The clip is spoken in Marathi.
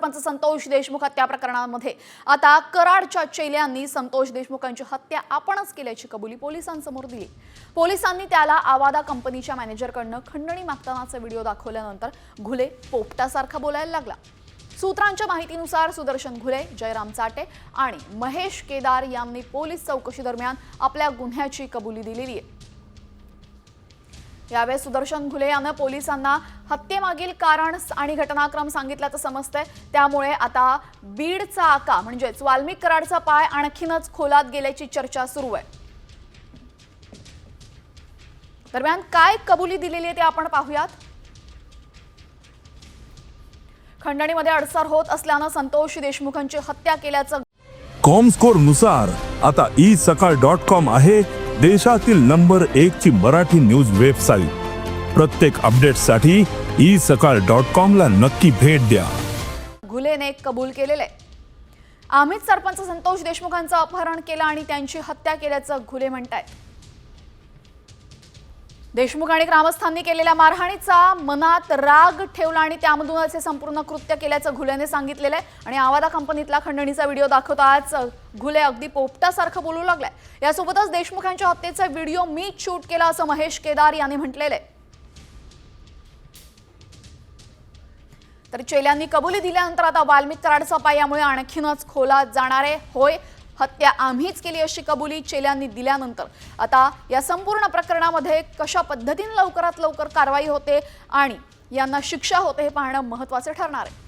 सरपंच संतोष देशमुख हत्या प्रकरणामध्ये आता कराडच्या चेल्यांनी संतोष देशमुखांची हत्या आपणच केल्याची कबुली पोलिसांसमोर दिली। पोलिसांनी त्याला आवादा कंपनीच्या मॅनेजरकडून खंडणी मागतानाचा व्हिडिओ दाखवल्यानंतर घुले पोपटासारखा बोलायला लागला। सूत्रांच्या माहितीनुसार सुदर्शन घुले, जयराम चाटे आणि महेश केदार यांनी पोलीस चौकशी दरम्यान आपल्या गुन्ह्याची कबुली दिलेली आहे। यावेळी सुदर्शन घुले याने पोलिसांना हत्येमागील कारण आणि घटनाक्रम सांगितल्याचं समजतंय। त्यामुळे आता बीडचा आका म्हणजेच वाल्मिक कराडचा पाय आणखीनच खोलात गेल्याची चर्चा सुरू आहे। दरम्यान काय कबुली दिलेली आहे ते आपण पाहूयात। खंडणीमध्ये अडसर होत असल्यानं संतोष देशमुखांची हत्या केल्याचं कॉमस्कोर नुसार आता isakal.com आहे देशातील नंबर 1 ची मराठी न्यूज वेबसाईट। प्रत्येक अपडेटसाठी isakal.com ला नक्की भेट द्या। घुलेने कबूल केलेले आम्हीच सरपंच संतोष देशमुखांचं अपहरण केलं आणि त्यांची हत्या केल्याचं घुले म्हणतायत। देशमुख आणि ग्रामस्थांनी केलेल्या मारहाणीचा मनात राग ठेवला आणि त्यामधूनच हे संपूर्ण कृत्य केल्याचं घुलेने सांगितलेलं आहे। आणि आवादा कंपनीतला खंडणीचा व्हिडिओ दाखवताच घुले अगदी पोपटासारखं बोलू लागलाय। यासोबतच देशमुखांच्या हत्येचा व्हिडिओ मीच शूट केला असं महेश केदार यांनी म्हटलेलं आहे। तर चेल्यांनी कबुली दिल्यानंतर आता वाल्मिक कराडचा पाय यामुळे आणखीनच खोलात जाणार आहे। होय, हत्या आम्हीच केली अशी कबुली चेल्यांनी दिल्यानंतर आता या संपूर्ण प्रकरणामध्ये कशा पद्धतीने लवकरात लवकर कारवाई होते आणि यांना शिक्षा होते हे पाहणं महत्त्वाचं ठरणार आहे।